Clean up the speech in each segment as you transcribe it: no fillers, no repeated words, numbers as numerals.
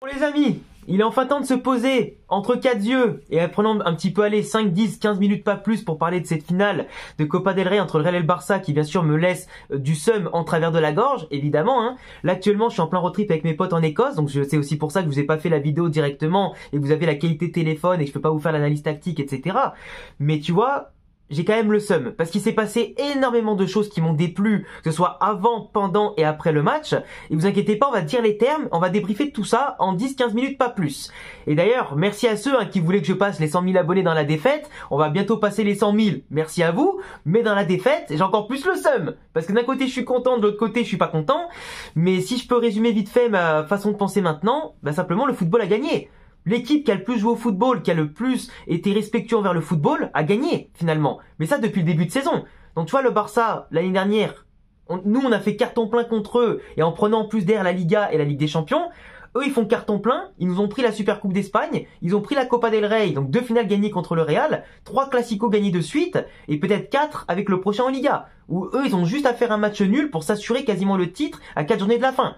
Bon les amis, il est enfin temps de se poser entre quatre yeux et en prenant un petit peu aller 5, 10, 15 minutes pas plus pour parler de cette finale de Copa del Rey entre le Real et le Barça qui bien sûr me laisse du seum en travers de la gorge, évidemment. Hein. Là actuellement je suis en plein road trip avec mes potes en Écosse, donc c'est aussi pour ça que je vous ai pas fait la vidéo directement et que vous avez la qualité téléphone et que je peux pas vous faire l'analyse tactique, etc. Mais tu vois, j'ai quand même le seum parce qu'il s'est passé énormément de choses qui m'ont déplu, que ce soit avant, pendant et après le match. Et vous inquiétez pas, on va dire les termes, on va débriefer tout ça en 10-15 minutes, pas plus. Et d'ailleurs, merci à ceux qui voulaient que je passe les 100 000 abonnés dans la défaite. On va bientôt passer les 100 000, merci à vous. Mais dans la défaite, j'ai encore plus le seum. Parce que d'un côté, je suis content, de l'autre côté, je suis pas content. Mais si je peux résumer vite fait ma façon de penser maintenant, bah simplement, le football a gagné. L'équipe qui a le plus joué au football, qui a le plus été respectueux envers le football, a gagné, finalement. Mais ça, depuis le début de saison. Donc, tu vois, le Barça, l'année dernière, nous, on a fait carton plein contre eux, et en prenant en plus derrière la Liga et la Ligue des Champions, eux, ils font carton plein, ils nous ont pris la Supercoupe d'Espagne, ils ont pris la Copa del Rey, donc 2 finales gagnées contre le Real, 3 classicos gagnés de suite, et peut-être 4 avec le prochain en Liga, où eux, ils ont juste à faire un match nul pour s'assurer quasiment le titre à 4 journées de la fin.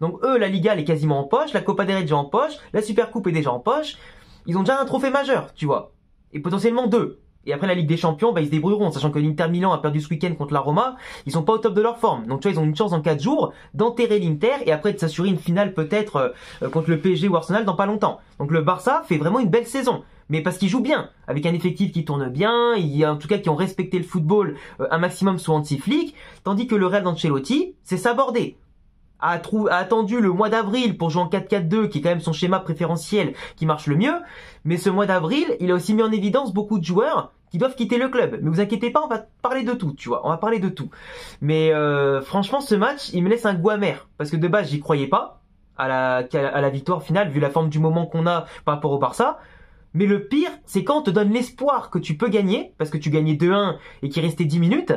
Donc eux, la Liga, elle est quasiment en poche, la Copa del Rey est déjà en poche, la Supercoupe est déjà en poche. Ils ont déjà un trophée majeur, tu vois. Et potentiellement 2. Et après la Ligue des Champions, bah ils se débrouilleront, sachant que l'Inter Milan a perdu ce week-end contre la Roma, ils sont pas au top de leur forme. Donc tu vois, ils ont une chance en 4 jours d'enterrer l'Inter et après de s'assurer une finale peut-être contre le PSG ou Arsenal dans pas longtemps. Donc le Barça fait vraiment une belle saison. Mais parce qu'ils jouent bien, avec un effectif qui tourne bien, il y a en tout cas qui ont respecté le football un maximum sous Hansi Flick, tandis que le Real d'Ancelotti, c'est sabordé. A attendu le mois d'avril pour jouer en 4-4-2, qui est quand même son schéma préférentiel qui marche le mieux. Mais ce mois d'avril, il a aussi mis en évidence beaucoup de joueurs qui doivent quitter le club. Mais vous inquiétez pas, on va parler de tout, tu vois. On va parler de tout. Mais franchement, ce match, il me laisse un goût amer. Parce que de base, j'y croyais pas à la victoire finale, vu la forme du moment qu'on a par rapport au Barça. Mais le pire, c'est quand on te donne l'espoir que tu peux gagner, parce que tu gagnais 2-1 et qu'il restait 10 minutes,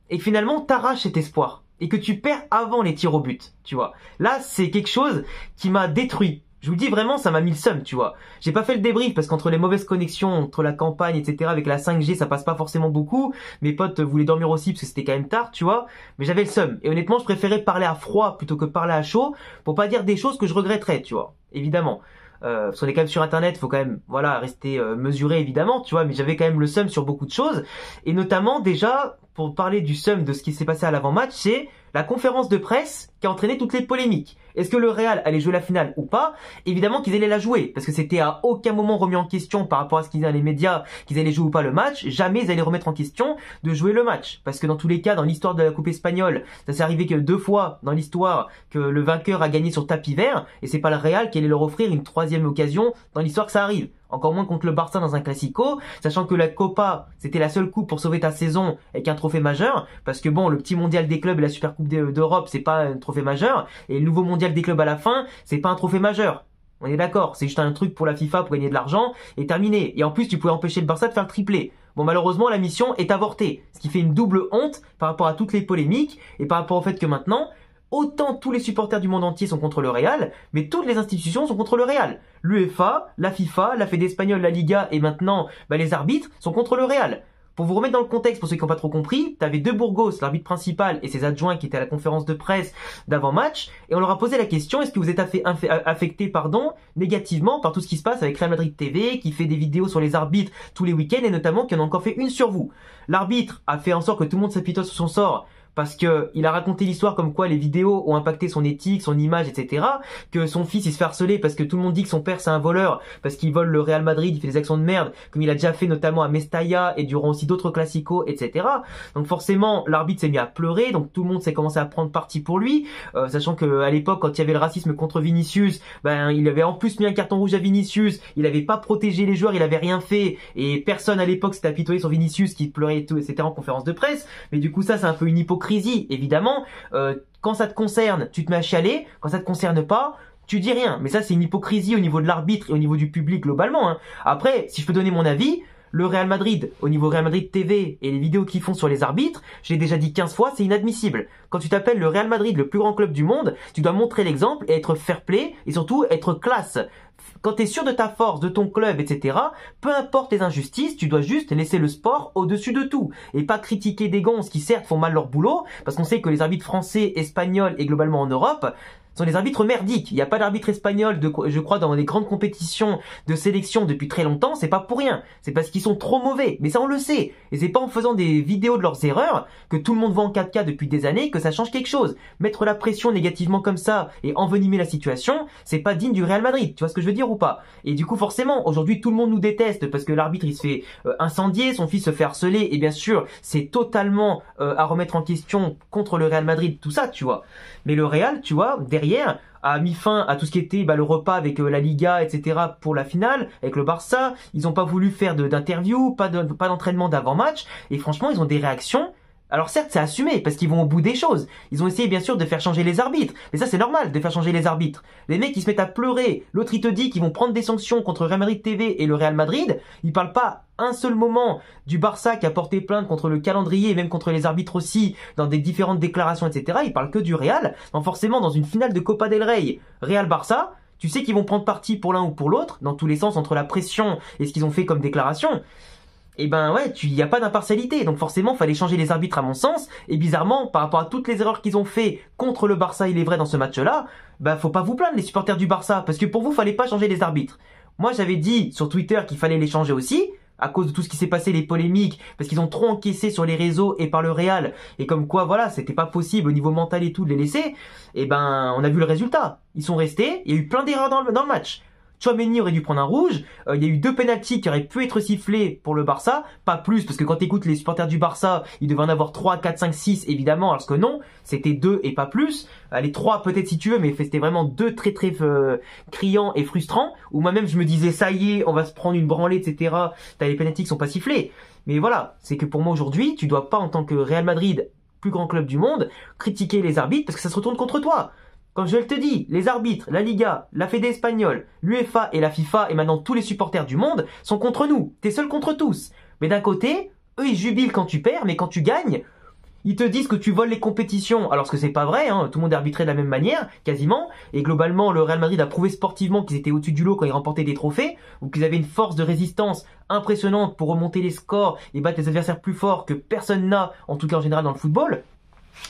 et finalement, t'arraches cet espoir. Et que tu perds avant les tirs au but, tu vois. Là, c'est quelque chose qui m'a détruit. Je vous le dis vraiment, ça m'a mis le seum, tu vois. J'ai pas fait le débrief parce qu'entre les mauvaises connexions, entre la campagne, etc., avec la 5G, ça passe pas forcément beaucoup. Mes potes voulaient dormir aussi parce que c'était quand même tard, tu vois. Mais j'avais le seum. Et honnêtement, je préférais parler à froid plutôt que parler à chaud pour pas dire des choses que je regretterais, tu vois. Évidemment. Parce qu'on est quand même sur internet, faut quand même rester mesuré évidemment, tu vois, mais j'avais quand même le seum sur beaucoup de choses, et notamment déjà pour parler du seum de ce qui s'est passé à l'avant-match, c'est la conférence de presse qui a entraîné toutes les polémiques. Est-ce que le Real allait jouer la finale ou pas? Évidemment qu'ils allaient la jouer, parce que c'était à aucun moment remis en question par rapport à ce qu'ils disaient dans les médias, qu'ils allaient jouer ou pas le match. Jamais ils allaient remettre en question de jouer le match. Parce que dans tous les cas, dans l'histoire de la Coupe espagnole, ça s'est arrivé que 2 fois dans l'histoire que le vainqueur a gagné sur tapis vert, et c'est pas le Real qui allait leur offrir une 3e occasion dans l'histoire que ça arrive. Encore moins contre le Barça dans un classico, sachant que la Copa, c'était la seule coupe pour sauver ta saison avec un trophée majeur, parce que bon, le petit mondial des clubs et la super coupe d'Europe, c'est pas un trophée majeur, et le nouveau mondial des clubs à la fin, c'est pas un trophée majeur. On est d'accord, c'est juste un truc pour la FIFA pour gagner de l'argent, et terminé. Et en plus, tu pouvais empêcher le Barça de faire le triplé. Bon, malheureusement, la mission est avortée, ce qui fait une double honte par rapport à toutes les polémiques, et par rapport au fait que maintenant, autant tous les supporters du monde entier sont contre le Real, mais toutes les institutions sont contre le Real. L'UEFA, la FIFA, la Fédé espagnole, la Liga et maintenant les arbitres sont contre le Real. Pour vous remettre dans le contexte, pour ceux qui n'ont pas trop compris, t'avais De Burgos, l'arbitre principal, et ses adjoints qui étaient à la conférence de presse d'avant-match, et on leur a posé la question, est-ce que vous êtes affecté négativement par tout ce qui se passe avec Real Madrid TV, qui fait des vidéos sur les arbitres tous les week-ends, et notamment qui en a encore fait une sur vous. L'arbitre a fait en sorte que tout le monde s'apitoie sur son sort, parce que il a raconté l'histoire comme quoi les vidéos ont impacté son éthique, son image, etc. Que son fils il se fait harceler parce que tout le monde dit que son père c'est un voleur, parce qu'il vole le Real Madrid, il fait des actions de merde, comme il a déjà fait notamment à Mestalla et durant aussi d'autres classicos, etc. Donc forcément l'arbitre s'est mis à pleurer, donc tout le monde s'est commencé à prendre parti pour lui, sachant que à l'époque quand il y avait le racisme contre Vinicius, il avait en plus mis un carton rouge à Vinicius, il avait pas protégé les joueurs, il avait rien fait, et personne à l'époque s'était apitoyé sur Vinicius qui pleurait et tout, etc. en conférence de presse. Mais du coup ça c'est un peu une hypocrisie. Évidemment, quand ça te concerne, tu te mets à chialer, quand ça te concerne pas, tu dis rien. Mais ça, c'est une hypocrisie au niveau de l'arbitre et au niveau du public globalement. Hein. Après, si je peux donner mon avis, le Real Madrid, au niveau Real Madrid TV et les vidéos qu'ils font sur les arbitres, je l'ai déjà dit 15 fois, c'est inadmissible. Quand tu t'appelles le Real Madrid, le plus grand club du monde, tu dois montrer l'exemple et être fair play et surtout être classe. Quand tu es sûr de ta force, de ton club, etc., peu importe les injustices, tu dois juste laisser le sport au-dessus de tout. Et pas critiquer des gonzes qui certes font mal leur boulot, parce qu'on sait que les arbitres français, espagnols et globalement en Europe, Ce sont des arbitres merdiques. Il n'y a pas d'arbitre espagnol, je crois, dans les grandes compétitions de sélection depuis très longtemps. C'est pas pour rien. C'est parce qu'ils sont trop mauvais. Mais ça, on le sait. Et c'est pas en faisant des vidéos de leurs erreurs que tout le monde voit en 4K depuis des années que ça change quelque chose. Mettre la pression négativement comme ça et envenimer la situation, c'est pas digne du Real Madrid. Tu vois ce que je veux dire ou pas? Et du coup, forcément, aujourd'hui, tout le monde nous déteste parce que l'arbitre, il se fait incendier, son fils se fait harceler. Et bien sûr, c'est totalement à remettre en question contre le Real Madrid, tout ça, tu vois. Mais le Real, tu vois, derrière, a mis fin à tout ce qui était le repas avec la Liga, etc. pour la finale, avec le Barça. Ils n'ont pas voulu faire d'interview, pas d'entraînement d'avant-match. Et franchement, ils ont des réactions. Alors certes, c'est assumé, parce qu'ils vont au bout des choses. Ils ont essayé bien sûr de faire changer les arbitres. Mais ça, c'est normal de faire changer les arbitres. Les mecs, ils se mettent à pleurer. L'autre, il te dit qu'ils vont prendre des sanctions contre Real Madrid TV et le Real Madrid. Ils parlent pas un seul moment du Barça qui a porté plainte contre le calendrier et même contre les arbitres aussi, dans des différentes déclarations, etc. Ils parlent que du Real. Donc forcément, dans une finale de Copa del Rey, Real-Barça, tu sais qu'ils vont prendre parti pour l'un ou pour l'autre, dans tous les sens, entre la pression et ce qu'ils ont fait comme déclaration. Et ben ouais, il n'y a pas d'impartialité, donc forcément fallait changer les arbitres à mon sens, et bizarrement, par rapport à toutes les erreurs qu'ils ont fait contre le Barça, il est vrai, dans ce match-là, faut pas vous plaindre les supporters du Barça, parce que pour vous, fallait pas changer les arbitres. Moi j'avais dit sur Twitter qu'il fallait les changer aussi, à cause de tout ce qui s'est passé, les polémiques, parce qu'ils ont trop encaissé sur les réseaux et par le Real, et comme quoi voilà, c'était pas possible au niveau mental et tout de les laisser, et on a vu le résultat. Ils sont restés, il y a eu plein d'erreurs dans le match. Tchouaméni aurait dû prendre un rouge, il y a eu 2 pénaltys qui auraient pu être sifflés pour le Barça, pas plus, parce que quand t'écoutes les supporters du Barça, il devait en avoir 3, 4, 5, 6 évidemment, alors que non, c'était 2 et pas plus, les 3 peut-être si tu veux, mais c'était vraiment 2 très criants et frustrants, où moi-même je me disais ça y est, on va se prendre une branlée, etc. T'as les pénaltys qui sont pas sifflés. Mais voilà, c'est que pour moi aujourd'hui, tu dois pas en tant que Real Madrid, plus grand club du monde, critiquer les arbitres parce que ça se retourne contre toi. Comme je te dis, les arbitres, la Liga, la Fédé espagnole, l'UEFA et la FIFA et maintenant tous les supporters du monde sont contre nous. T'es seul contre tous. Mais d'un côté, eux ils jubilent quand tu perds, mais quand tu gagnes, ils te disent que tu voles les compétitions. Alors que c'est pas vrai, hein, tout le monde est arbitré de la même manière, quasiment. Et globalement, le Real Madrid a prouvé sportivement qu'ils étaient au-dessus du lot quand ils remportaient des trophées, ou qu'ils avaient une force de résistance impressionnante pour remonter les scores et battre les adversaires plus forts que personne n'a, en tout cas en général dans le football.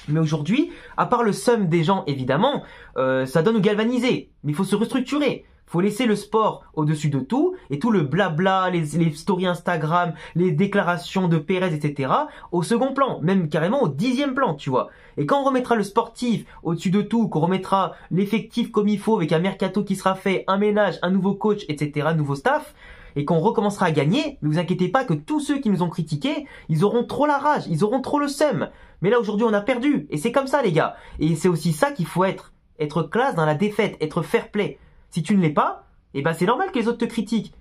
Mais aujourd'hui, à part le seum des gens évidemment, ça doit nous galvaniser. Mais il faut se restructurer. Il faut laisser le sport au-dessus de tout et tout le blabla, les stories Instagram, les déclarations de Pérez, etc. au second plan, même carrément au 10e plan, tu vois. Et quand on remettra le sportif au-dessus de tout, qu'on remettra l'effectif comme il faut avec un mercato qui sera fait, un ménage, un nouveau coach, etc., nouveau staff, et qu'on recommencera à gagner, ne vous inquiétez pas que tous ceux qui nous ont critiqués, ils auront trop la rage, ils auront trop le seum. Mais là aujourd'hui on a perdu, et c'est comme ça les gars. Et c'est aussi ça qu'il faut être classe dans la défaite, être fair play. Si tu ne l'es pas, c'est normal que les autres te critiquent.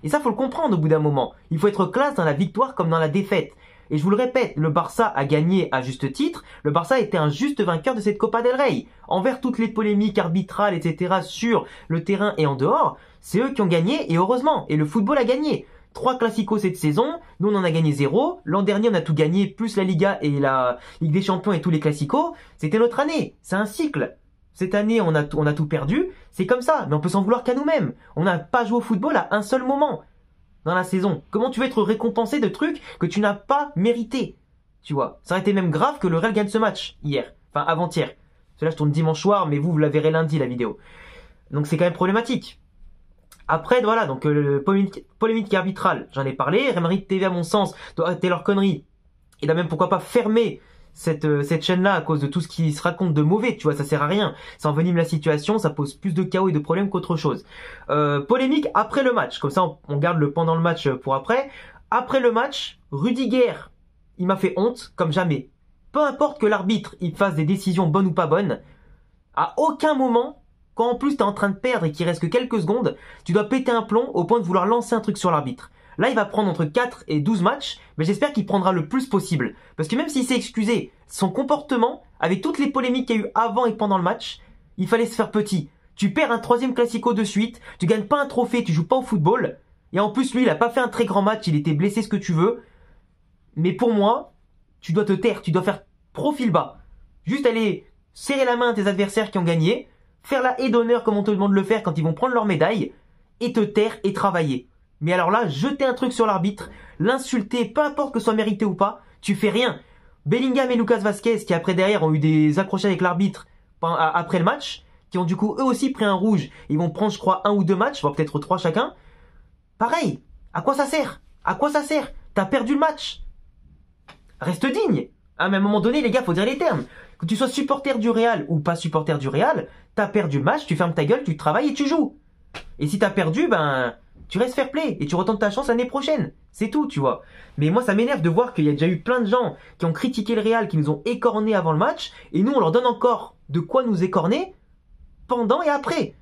Et ça faut le comprendre au bout d'un moment. Il faut être classe dans la victoire comme dans la défaite. Et je vous le répète, le Barça a gagné à juste titre. Le Barça était un juste vainqueur de cette Copa del Rey. Envers toutes les polémiques arbitrales, etc. sur le terrain et en dehors, c'est eux qui ont gagné et heureusement. Et le football a gagné. 3 classicos cette saison, nous on en a gagné 0. L'an dernier on a tout gagné, plus la Liga et la Ligue des Champions et tous les classicos. C'était notre année, c'est un cycle. Cette année on a tout perdu, c'est comme ça. Mais on peut s'en vouloir qu'à nous-mêmes. On n'a pas joué au football à un seul moment dans la saison. Comment tu veux être récompensé de trucs que tu n'as pas mérité? Tu vois, ça aurait été même grave que le Real gagne ce match hier, enfin avant-hier. Cela je tourne dimanche soir, mais vous la verrez lundi la vidéo. Donc c'est quand même problématique. Après voilà, donc polémique arbitrale, j'en ai parlé. Real Madrid TV à mon sens doit arrêter leur connerie. Et là même pourquoi pas fermer cette chaîne-là à cause de tout ce qui se raconte de mauvais, tu vois, ça sert à rien. Ça envenime la situation, ça pose plus de chaos et de problèmes qu'autre chose. Polémique après le match, comme ça on garde le pendant le match pour après. Après le match, Rudiger, il m'a fait honte comme jamais. Peu importe que l'arbitre il fasse des décisions bonnes ou pas bonnes, à aucun moment, quand en plus t'es en train de perdre et qu'il reste que quelques secondes, tu dois péter un plomb au point de vouloir lancer un truc sur l'arbitre. Là, il va prendre entre 4 et 12 matchs, mais j'espère qu'il prendra le plus possible. Parce que même s'il s'est excusé, son comportement, avec toutes les polémiques qu'il y a eu avant et pendant le match, il fallait se faire petit. Tu perds un 3e classico de suite, tu gagnes pas un trophée, tu joues pas au football, et en plus lui, il a pas fait un très grand match, il était blessé, ce que tu veux. Mais pour moi, tu dois te taire, tu dois faire profil bas. Juste aller serrer la main à tes adversaires qui ont gagné, faire la haie d'honneur comme on te demande de le faire quand ils vont prendre leur médaille, et te taire et travailler. Mais alors là, jeter un truc sur l'arbitre, l'insulter, peu importe que ce soit mérité ou pas, tu fais rien. Bellingham et Lucas Vazquez, qui après derrière ont eu des accrochages avec l'arbitre, après le match, qui ont du coup eux aussi pris un rouge. Ils vont prendre, je crois, 1 ou 2 matchs, voire peut-être 3 chacun. Pareil, à quoi ça sert? À quoi ça sert? T'as perdu le match. Reste digne. Ah, mais à un moment donné, les gars, faut dire les termes. Que tu sois supporter du Real ou pas supporter du Real, t'as perdu le match, tu fermes ta gueule, tu travailles et tu joues. Et si t'as perdu, ben, tu restes fair play et tu retentes ta chance l'année prochaine. C'est tout, tu vois. Mais moi, ça m'énerve de voir qu'il y a déjà eu plein de gens qui ont critiqué le Real, qui nous ont écornés avant le match, et nous, on leur donne encore de quoi nous écorner pendant et après.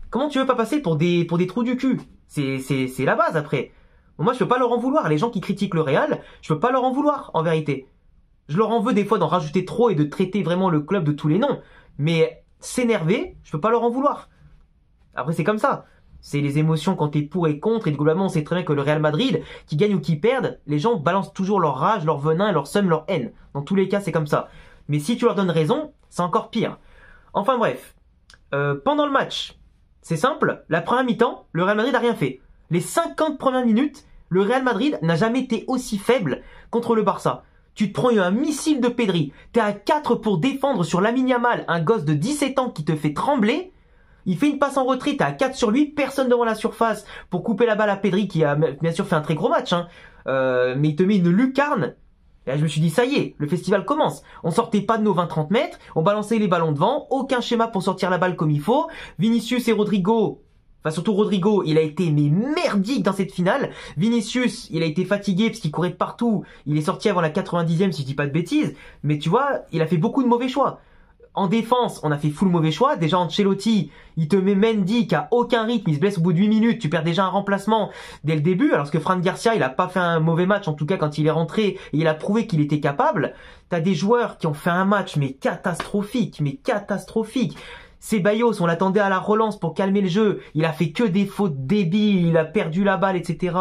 Comment tu veux pas passer pour des trous du cul? C'est la base après. Bon, moi, je peux pas leur en vouloir. Les gens qui critiquent le Real, je peux pas leur en vouloir, en vérité. Je leur en veux des fois d'en rajouter trop et de traiter vraiment le club de tous les noms. Mais s'énerver, je peux pas leur en vouloir. Après, c'est comme ça. C'est les émotions quand t'es pour et contre. Et globalement, on sait très bien que le Real Madrid, qui gagne ou qui perde, les gens balancent toujours leur rage, leur venin, leur seum, leur haine. Dans tous les cas, c'est comme ça. Mais si tu leur donnes raison, c'est encore pire. Enfin bref. Pendant le match, c'est simple. La première mi-temps, le Real Madrid n'a rien fait. Les 50 premières minutes, le Real Madrid n'a jamais été aussi faible contre le Barça. Tu te prends un missile de Pedri. T'es à 4 pour défendre sur Lamine Yamal, un gosse de 17 ans qui te fait trembler. Il fait une passe en retrait, t'es à 4 sur lui, personne devant la surface pour couper la balle à Pedri qui a bien sûr fait un très gros match. Mais il te met une lucarne. Et là, je me suis dit, ça y est, le festival commence. On sortait pas de nos 20-30 mètres, on balançait les ballons devant, aucun schéma pour sortir la balle comme il faut. Vinicius et Rodrigo... Enfin, surtout Rodrigo, il a été merdique dans cette finale. Vinicius, il a été fatigué parce qu'il courait de partout. Il est sorti avant la 90e, si je dis pas de bêtises. Mais tu vois, il a fait beaucoup de mauvais choix. En défense, on a fait full mauvais choix. Déjà, Ancelotti, il te met Mendy qui a aucun rythme. Il se blesse au bout de 8 minutes. Tu perds déjà un remplacement dès le début. Alors que Fran Garcia, il a pas fait un mauvais match. En tout cas, quand il est rentré, et il a prouvé qu'il était capable. T'as des joueurs qui ont fait un match, mais catastrophique. Ceballos, on l'attendait à la relance pour calmer le jeu. Il a fait que des fautes débiles, il a perdu la balle, etc.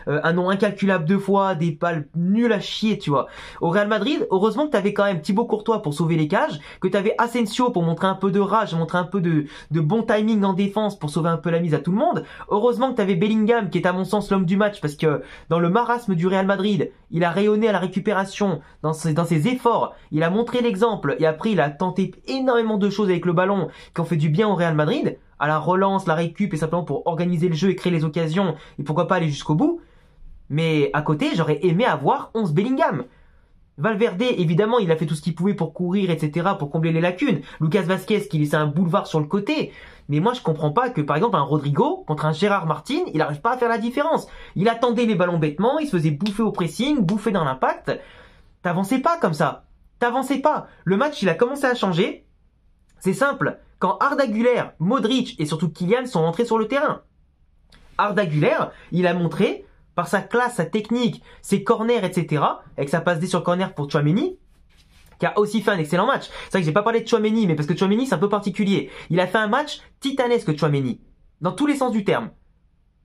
Un nom incalculable 2 fois, des balles nulles à chier, tu vois. Au Real Madrid, heureusement que t'avais quand même Thibaut Courtois pour sauver les cages, que t'avais Asensio pour montrer un peu de rage, montrer un peu de bon timing en défense pour sauver un peu la mise à tout le monde. Heureusement que t'avais Bellingham qui est à mon sens l'homme du match parce que dans le marasme du Real Madrid, il a rayonné à la récupération, dans ses efforts, il a montré l'exemple et après il a tenté énormément de choses avec le ballon qui ont fait du bien au Real Madrid, à la relance, la récup et simplement pour organiser le jeu et créer les occasions et pourquoi pas aller jusqu'au bout. Mais à côté, j'aurais aimé avoir 11 Bellingham. Valverde, évidemment, il a fait tout ce qu'il pouvait pour courir, etc., pour combler les lacunes. Lucas Vazquez qui laissait un boulevard sur le côté. Mais moi, je comprends pas que, par exemple, un Rodrigo, contre un Gérard Martin, il n'arrive pas à faire la différence. Il attendait les ballons bêtement, il se faisait bouffer au pressing, bouffer dans l'impact. T'avançais pas comme ça. T'avançais pas. Le match, il a commencé à changer. C'est simple. Quand Arda Güler, Modric et surtout Kylian sont rentrés sur le terrain. Arda Güler, il a montré, par sa classe, sa technique, ses corners, etc., avec sa passe D sur corner pour Tchouaméni, qui a aussi fait un excellent match. C'est vrai que j'ai pas parlé de Tchouaméni, mais parce que Tchouaméni, c'est un peu particulier. Il a fait un match titanesque, Tchouaméni. Dans tous les sens du terme.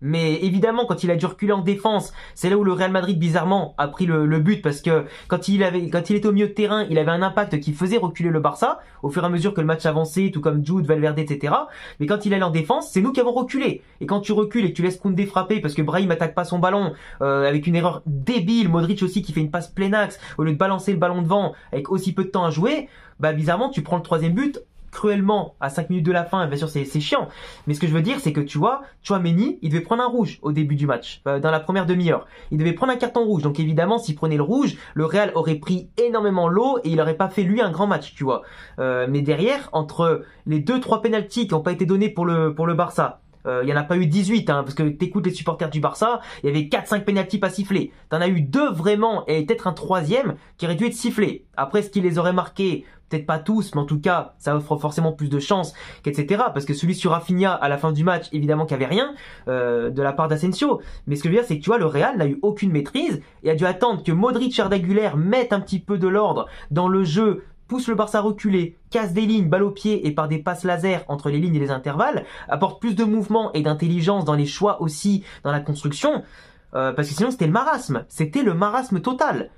Mais évidemment, quand il a dû reculer en défense, c'est là où le Real Madrid, bizarrement, a pris le but parce que quand il était au milieu de terrain, il avait un impact qui faisait reculer le Barça au fur et à mesure que le match avançait, tout comme Jude, Valverde, etc. Mais quand il allait en défense, c'est nous qui avons reculé. Et quand tu recules et que tu laisses Koundé frapper parce que Brahim attaque pas son ballon, avec une erreur débile, Modric aussi qui fait une passe plein axe au lieu de balancer le ballon devant avec aussi peu de temps à jouer, bah bizarrement, tu prends le 3e but cruellement à 5 minutes de la fin, bien sûr c'est chiant, mais ce que je veux dire c'est que tu vois, Tchouaméni, il devait prendre un rouge au début du match, dans la première demi-heure, il devait prendre un carton rouge, donc évidemment s'il prenait le rouge, le Real aurait pris énormément l'eau et il aurait pas fait lui un grand match, tu vois. Mais derrière, entre les 2-3 pénaltys qui n'ont pas été donnés pour le Barça, il y en a pas eu 18, parce que t'écoutes les supporters du Barça, il y avait 4-5 pénaltys pas sifflés. T'en as eu 2 vraiment, et peut-être un 3e qui aurait dû être sifflé. Après, ce qui les aurait marqués, peut-être pas tous, mais en tout cas, ça offre forcément plus de chances, qu'etc. Parce que celui sur Rafinha, à la fin du match, évidemment qu'il n'y avait rien, de la part d'Asensio. Mais ce que je veux dire, c'est que tu vois, le Real n'a eu aucune maîtrise, et a dû attendre que Modric et Arda Güler mettent un petit peu de l'ordre dans le jeu, pousse le Barça à reculer, casse des lignes, balle au pied et par des passes laser entre les lignes et les intervalles, apporte plus de mouvement et d'intelligence dans les choix aussi, dans la construction, parce que sinon c'était le marasme. C'était le marasme total.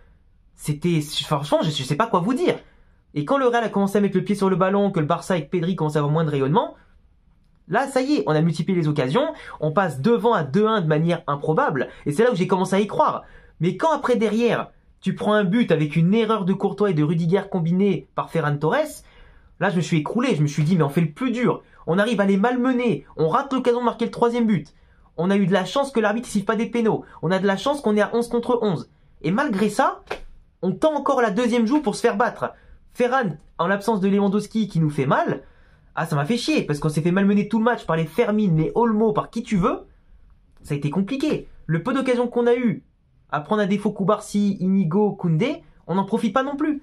C'était, franchement, je sais pas quoi vous dire. Et quand le Real a commencé à mettre le pied sur le ballon, que le Barça avec Pedri commence à avoir moins de rayonnement, là, ça y est, on a multiplié les occasions, on passe devant à 2-1 de manière improbable, et c'est là où j'ai commencé à y croire. Mais quand après derrière, tu prends un but avec une erreur de Courtois et de Rudiger combinée par Ferran Torres, Là, je me suis écroulé, je me suis dit, mais on fait le plus dur. On arrive à les malmener, on rate l'occasion de marquer le 3e but. On a eu de la chance que l'arbitre ne siffle pas des pénaux. On a de la chance qu'on est à 11 contre 11. Et malgré ça, on tend encore la 2e joue pour se faire battre. Ferran, en l'absence de Lewandowski qui nous fait mal, ah ça m'a fait chier, parce qu'on s'est fait malmener tout le match par les Fermin, les Olmo, par qui tu veux. Ça a été compliqué. Le peu d'occasions qu'on a eu à prendre à défaut Koubarsi, Inigo, Koundé, on n'en profite pas non plus.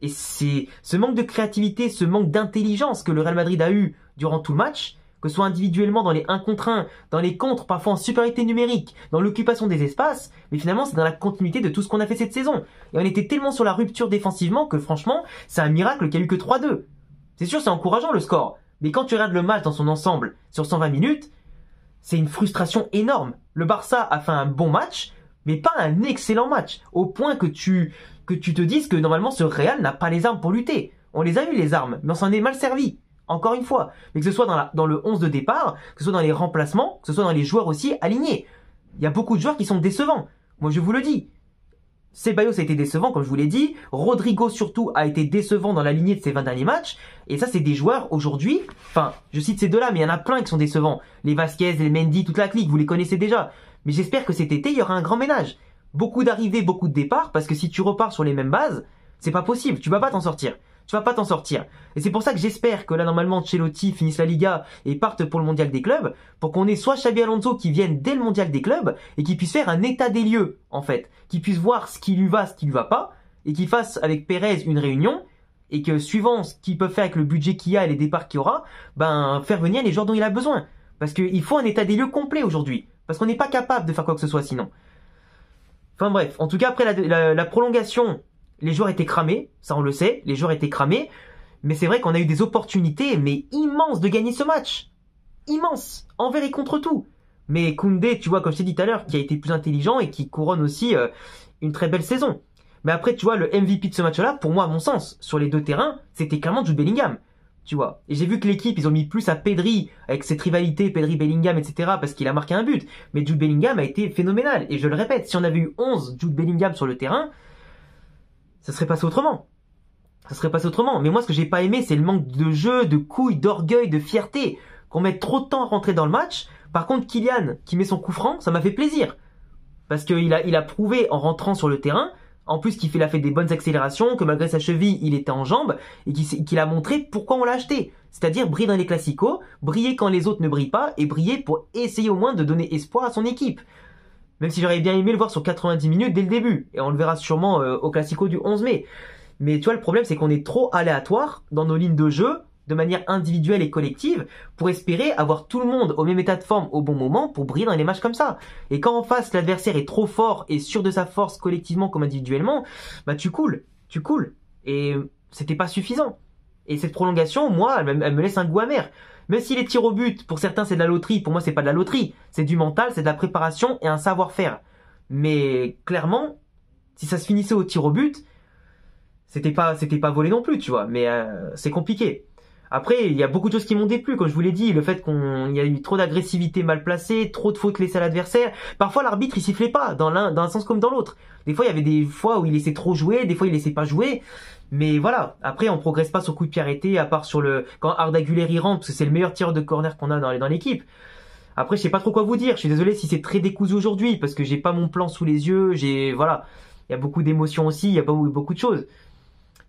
Et c'est ce manque de créativité, ce manque d'intelligence que le Real Madrid a eu durant tout le match, que ce soit individuellement dans les 1 contre 1, dans les contres, parfois en supériorité numérique, dans l'occupation des espaces, mais finalement c'est dans la continuité de tout ce qu'on a fait cette saison. Et on était tellement sur la rupture défensivement que franchement, c'est un miracle qu'il n'y a eu que 3-2. C'est sûr, c'est encourageant le score, mais quand tu regardes le match dans son ensemble, sur 120 minutes, c'est une frustration énorme. Le Barça a fait un bon match, mais pas un excellent match, au point que tu te dises que normalement ce Real n'a pas les armes pour lutter. On les a eu les armes, mais on s'en est mal servi. Encore une fois. Mais que ce soit dans le 11 de départ, que ce soit dans les remplacements, que ce soit dans les joueurs aussi alignés. Il y a beaucoup de joueurs qui sont décevants. Moi je vous le dis. Ceballos a été décevant comme je vous l'ai dit. Rodrigo surtout a été décevant dans la lignée de ses 20 derniers matchs. Et ça c'est des joueurs aujourd'hui, enfin je cite ces deux-là, mais il y en a plein qui sont décevants. Les Vasquez, les Mendy, toute la clique, vous les connaissez déjà. Mais j'espère que cet été il y aura un grand ménage. Beaucoup d'arrivées, beaucoup de départs, parce que si tu repars sur les mêmes bases, c'est pas possible, tu vas pas t'en sortir. Tu vas pas t'en sortir. Et c'est pour ça que j'espère que là, normalement, Ancelotti finisse la Liga et parte pour le Mondial des clubs, pour qu'on ait soit Xabi Alonso qui vienne dès le Mondial des clubs, et qui puisse faire un état des lieux, en fait. Qui puisse voir ce qui lui va, ce qui lui va pas, et qui fasse avec Pérez une réunion, et que suivant ce qu'il peut faire avec le budget qu'il y a et les départs qu'il y aura, ben, faire venir les joueurs dont il a besoin. Parce qu'il faut un état des lieux complet aujourd'hui. Parce qu'on n'est pas capable de faire quoi que ce soit sinon. Enfin bref, en tout cas, après la prolongation, les joueurs étaient cramés, ça on le sait, les joueurs étaient cramés, mais c'est vrai qu'on a eu des opportunités, mais immenses, de gagner ce match. Immenses, envers et contre tout. Mais Koundé, tu vois, comme je t'ai dit tout à l'heure, qui a été plus intelligent et qui couronne aussi une très belle saison. Mais après, tu vois, le MVP de ce match-là, pour moi, à mon sens, sur les deux terrains, c'était clairement Jude Bellingham. Tu vois. Et j'ai vu que l'équipe, ils ont mis plus à Pedri, avec cette rivalité Pedri-Bellingham, etc., parce qu'il a marqué un but. Mais Jude Bellingham a été phénoménal. Et je le répète, si on avait eu 11 Jude Bellingham sur le terrain, ça serait passé autrement. Ça serait passé autrement. Mais moi, ce que j'ai pas aimé, c'est le manque de jeu, de couilles, d'orgueil, de fierté. Qu'on mette trop de temps à rentrer dans le match. Par contre, Kylian, qui met son coup franc, ça m'a fait plaisir. Parce qu'il a prouvé en rentrant sur le terrain, en plus qu'il a fait des bonnes accélérations, que malgré sa cheville, il était en jambes, et qu'il a montré pourquoi on l'a acheté. C'est-à-dire briller dans les classicos, briller quand les autres ne brillent pas, et briller pour essayer au moins de donner espoir à son équipe. Même si j'aurais bien aimé le voir sur 90 minutes dès le début. Et on le verra sûrement au classico du 11 mai. Mais tu vois, le problème, c'est qu'on est trop aléatoire dans nos lignes de jeu, de manière individuelle et collective, pour espérer avoir tout le monde au même état de forme au bon moment pour briller dans les matchs comme ça. Et quand en face, l'adversaire est trop fort et sûr de sa force collectivement comme individuellement, bah tu coules. Et c'était pas suffisant. Et cette prolongation, moi, elle me laisse un goût amer. Même si les tirs au but, pour certains c'est de la loterie, pour moi c'est pas de la loterie. C'est du mental, c'est de la préparation et un savoir-faire. Mais clairement, si ça se finissait au tir au but, c'était pas volé non plus, tu vois. Mais c'est compliqué. Après, il y a beaucoup de choses qui m'ont déplu, comme je vous l'ai dit, le fait qu'il y a eu trop d'agressivité mal placée, trop de fautes laissées à l'adversaire. Parfois, l'arbitre, il sifflait pas, dans un sens comme dans l'autre. Des fois, il y avait des fois où il laissait trop jouer, des fois, il laissait pas jouer. Mais voilà. Après, on progresse pas sur coup de pied arrêté, à part quand Arda Güler y rentre, parce que c'est le meilleur tireur de corner qu'on a dans l'équipe. Après, je sais pas trop quoi vous dire. Je suis désolé si c'est très décousu aujourd'hui, parce que j'ai pas mon plan sous les yeux, voilà. Il y a beaucoup d'émotions aussi, il y a beaucoup de choses.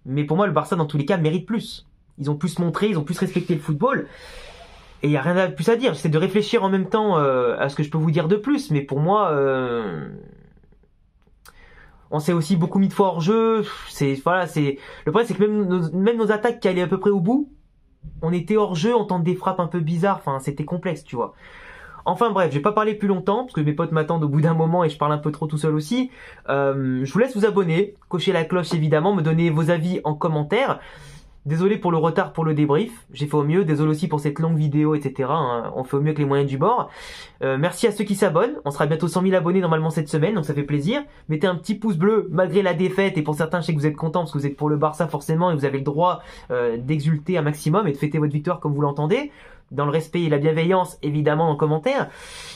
Mais pour moi, le Barça, dans tous les cas, mérite plus. Ils ont plus montré, ils ont plus respecté le football. Et il n'y a rien de plus à dire. J'essaie de réfléchir en même temps à ce que je peux vous dire de plus. Mais pour moi, on s'est aussi beaucoup mis de fois hors jeu. Le problème, c'est que même nos attaques qui allaient à peu près au bout, on était hors jeu, on tente des frappes un peu bizarres. Enfin, c'était complexe, tu vois. Enfin bref, je vais pas parler plus longtemps parce que mes potes m'attendent au bout d'un moment et je parle un peu trop tout seul aussi. Je vous laisse vous abonner, cocher la cloche évidemment, me donner vos avis en commentaire. Désolé pour le retard pour le débrief, j'ai fait au mieux, désolé aussi pour cette longue vidéo, etc. Hein. On fait au mieux avec les moyens du bord. Merci à ceux qui s'abonnent, on sera bientôt 100 000 abonnés normalement cette semaine, donc ça fait plaisir. Mettez un petit pouce bleu malgré la défaite, et pour certains je sais que vous êtes contents parce que vous êtes pour le Barça forcément, et vous avez le droit d'exulter un maximum et de fêter votre victoire comme vous l'entendez, dans le respect et la bienveillance évidemment en commentaire.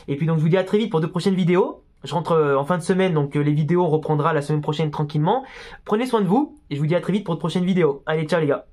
Et puis donc je vous dis à très vite pour de prochaines vidéos. Je rentre en fin de semaine, donc les vidéos on reprendra la semaine prochaine tranquillement. Prenez soin de vous, et je vous dis à très vite pour de prochaines vidéos. Allez, ciao les gars.